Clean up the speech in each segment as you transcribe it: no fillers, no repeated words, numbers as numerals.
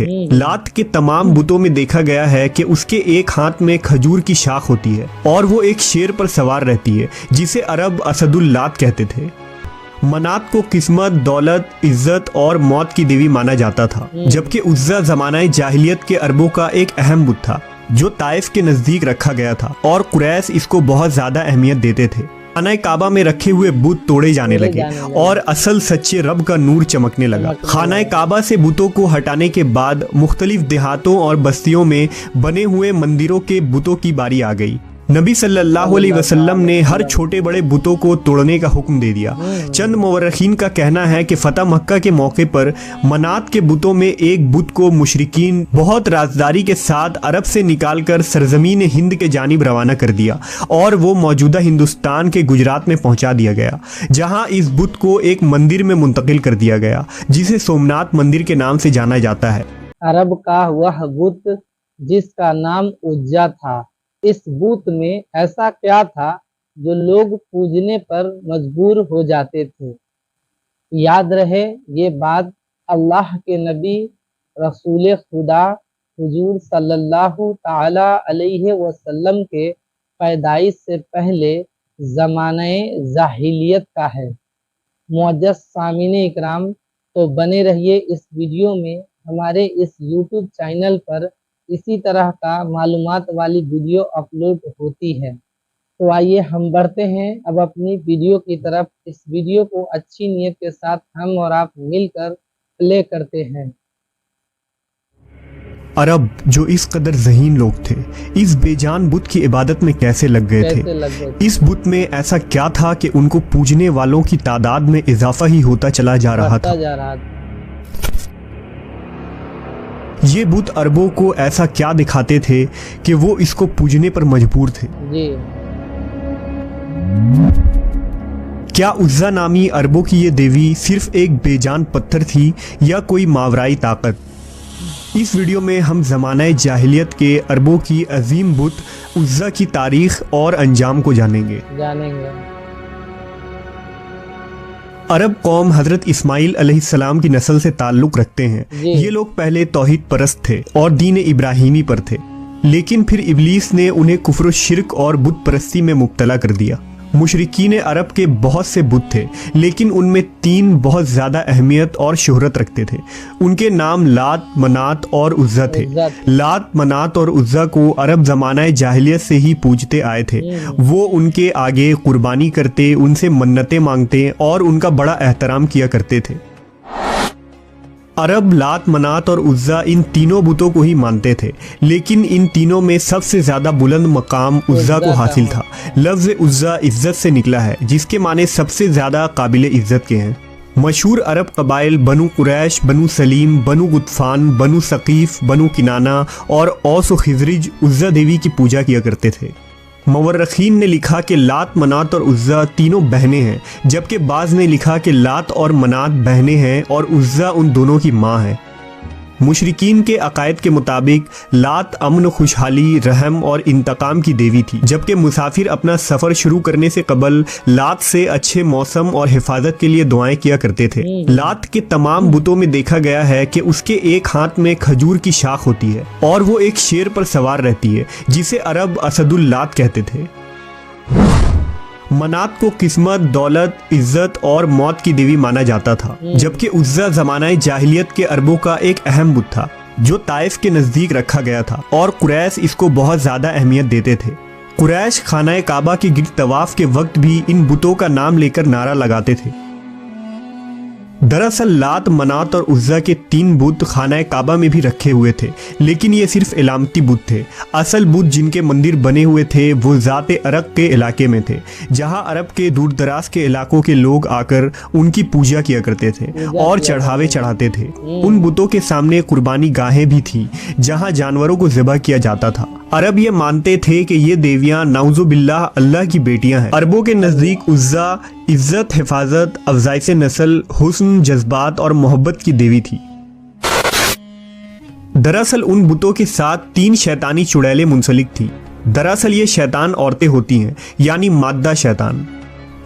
تھے۔ لات کے تمام بتوں میں دیکھا گیا ہے کہ اس کے ایک ہاتھ میں کھجور کی شاخ ہوتی ہے اور وہ ایک شیر پر سوار رہتی ہے جسے عرب اسد اللات کہتے تھے۔ منات کو قسمت، دولت، عزت اور موت کی دیوی مانا جاتا تھا، جبکہ عزا زمانہ جاہلیت کے عربوں کا ایک اہم بت تھا جو طائف کے نزدیک رکھا گیا تھا اور قریش اس کو بہت زیادہ اہمیت دیتے تھے۔ خانہ کعبہ میں رکھے ہوئے بت توڑے جانے لگے اور اصل سچے رب کا نور چمکنے لگا۔ خانہ کعبہ سے بتوں کو ہٹانے کے بعد مختلف دیہاتوں اور بستیوں میں بنے ہوئے مندروں کے بتوں کی باری آ گئی۔ نبی صلی اللہ علیہ وسلم نے ہر چھوٹے بڑے بتوں کو توڑنے کا حکم دے دیا۔ چند مورخین کا کہنا ہے کہ فتح مکہ کے موقع پر منات کے بتوں میں ایک بت کو مشرکین بہت رازداری کے ساتھ عرب سے نکال کر سرزمین ہند کے جانب روانہ کر دیا اور وہ موجودہ ہندوستان کے گجرات میں پہنچا دیا گیا، جہاں اس بت کو ایک مندر میں منتقل کر دیا گیا جسے سومنات مندر کے نام سے جانا جاتا ہے۔ عرب کا وہ بت جس کا نام عزا تھا، اس بت میں ایسا کیا تھا جو لوگ پوجنے پر مجبور ہو جاتے تھے؟ یاد رہے یہ بات، اللہ کے نبی رسول خدا حضور صلی اللہ تعالی علیہ وسلم کے پیدائش سے پہلے زمانہ جاہلیت کا ہے۔ معزز سامعین اکرام، تو بنے رہیے اس ویڈیو میں، ہمارے اس یوٹیوب چینل پر اسی طرح کا معلومات والی ویڈیو اپلوڈ ہوتی ہے۔ تو آئیے ہم بڑھتے ہیں اب اپنی ویڈیو کی طرف۔ اس ویڈیو کو اچھی نیت کے ساتھ ہم اور آپ مل کر پلے کرتے ہیں۔ عرب جو اس قدر ذہین لوگ تھے، اس بے جان بت کی عبادت میں کیسے لگ گئے تھے؟ اس بت میں ایسا کیا تھا کہ ان کو پوجنے والوں کی تعداد میں اضافہ ہی ہوتا چلا جا رہا تھا؟ یہ بت عربوں کو ایسا کیا دکھاتے تھے کہ وہ اس کو پوجنے پر مجبور تھے؟ کیا عزا نامی عربوں کی یہ دیوی صرف ایک بے جان پتھر تھی یا کوئی ماورائی طاقت؟ اس ویڈیو میں ہم زمانہ جاہلیت کے عربوں کی عظیم بت عزا کی تاریخ اور انجام کو جانیں گے۔ عرب قوم حضرت اسماعیل علیہ السلام کی نسل سے تعلق رکھتے ہیں۔ یہ لوگ پہلے توحید پرست تھے اور دین ابراہیمی پر تھے، لیکن پھر ابلیس نے انہیں کفر و شرک اور بت پرستی میں مبتلا کر دیا۔ مشرکین عرب کے بہت سے بت تھے، لیکن ان میں 3 بہت زیادہ اہمیت اور شہرت رکھتے تھے۔ ان کے نام لات، منات اور عزا تھے۔ لات، منات اور عزا کو عرب زمانہ جاہلیت سے ہی پوجتے آئے تھے۔ وہ ان کے آگے قربانی کرتے، ان سے منتیں مانگتے اور ان کا بڑا احترام کیا کرتے تھے۔ عرب لات، منات اور عزا ان تینوں بتوں کو ہی مانتے تھے، لیکن ان تینوں میں سب سے زیادہ بلند مقام عزا کو حاصل تھا۔ لفظ عزا عزت سے نکلا ہے، جس کے معنی سب سے زیادہ قابل عزت کے ہیں۔ مشہور عرب قبائل بنو قریش، بنو سلیم، بنو غطفان، بنو ثقیف، بنو کنانہ اور اوس و خزرج عزا دیوی کی پوجا کیا کرتے تھے۔ مورخین نے لکھا کہ لات، منات اور عزا تینوں بہنیں ہیں، جبکہ بعض نے لکھا کہ لات اور منات بہنیں ہیں اور عزا ان دونوں کی ماں ہے۔ مشرکین کے عقائد کے مطابق لات امن، خوشحالی، رحم اور انتقام کی دیوی تھی، جبکہ مسافر اپنا سفر شروع کرنے سے قبل لات سے اچھے موسم اور حفاظت کے لیے دعائیں کیا کرتے تھے۔ لات کے تمام بتوں میں دیکھا گیا ہے کہ اس کے ایک ہاتھ میں کھجور کی شاخ ہوتی ہے اور وہ ایک شیر پر سوار رہتی ہے جسے عرب اسد اللات کہتے تھے۔ منات کو قسمت، دولت، عزت اور موت کی دیوی مانا جاتا تھا، جبکہ عزا زمانہ جاہلیت کے عربوں کا ایک اہم بت تھا جو طائف کے نزدیک رکھا گیا تھا اور قریش اس کو بہت زیادہ اہمیت دیتے تھے۔ قریش خانہ کعبہ کے گرد طواف کے وقت بھی ان بتوں کا نام لے کر نعرہ لگاتے تھے۔ دراصل لات، منات اور عزا کے 3 بت خانہ کعبہ میں بھی رکھے ہوئے تھے، لیکن یہ صرف علامتی بت تھے۔ اصل بت جن کے مندر بنے ہوئے تھے وہ ذات عرق کے علاقے میں تھے، جہاں عرب کے دور دراز کے علاقوں کے لوگ آ کر ان کی پوجا کیا کرتے تھے اور چڑھاوے چڑھاتے تھے۔ ان بتوں کے سامنے قربانی گاہیں بھی تھیں جہاں جانوروں کو ذبح کیا جاتا تھا۔ عرب یہ مانتے تھے کہ یہ دیویاں نعوذ باللہ اللہ کی بیٹیاں ہیں۔ عربوں کے نزدیک عزا عزت، حفاظت، افزائش نسل، حسن، جذبات اور محبت کی دیوی تھی۔ دراصل ان بتوں کے ساتھ 3 شیطانی چڑیلیں منسلک تھیں۔ دراصل یہ شیطان عورتیں ہوتی ہیں، یعنی مادہ شیطان۔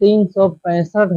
365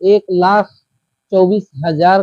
1,24,000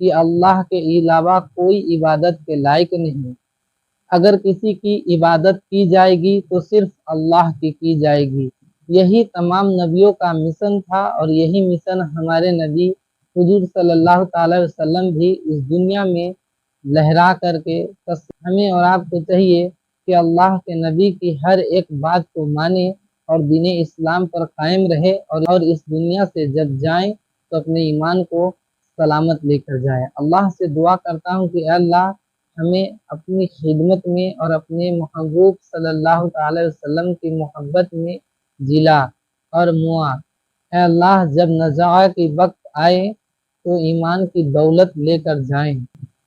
کہ اللہ کے علاوہ کوئی عبادت کے لائق نہیں۔ اگر کسی کی عبادت کی جائے گی تو صرف اللہ کی جائے گی۔ یہی تمام نبیوں کا مشن تھا، اور یہی مشن ہمارے نبی حضور صلی اللہ تعالی وسلم بھی اس دنیا میں لہرا کر کے ہمیں اور آپ کو چاہیے کہ اللہ کے نبی کی ہر ایک بات کو مانے اور دین اسلام پر قائم رہے، اور اس دنیا سے جب جائیں تو اپنے ایمان کو سلامت لے کر جائیں۔ اللہ سے دعا کرتا ہوں کہ اے اللہ ہمیں اپنی خدمت میں اور اپنے محبوب صلی اللہ تعالی وسلم کی محبت میں جلا اور موا۔ اے اللہ جب نزاع کی وقت آئے تو ایمان کی دولت لے کر جائیں۔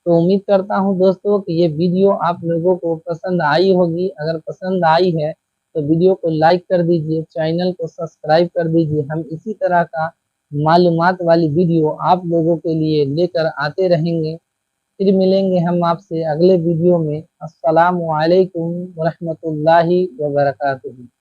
تو امید کرتا ہوں دوستو کہ یہ ویڈیو آپ لوگوں کو پسند آئی ہوگی۔ اگر پسند آئی ہے تو ویڈیو کو لائک کر دیجئے، چینل کو سبسکرائب کر دیجئے۔ ہم اسی طرح کا معلومات والی ویڈیو آپ لوگوں کے لیے لے کر آتے رہیں گے۔ پھر ملیں گے ہم آپ سے اگلے ویڈیو میں۔ السلام علیکم ورحمۃ اللہ وبرکاتہ۔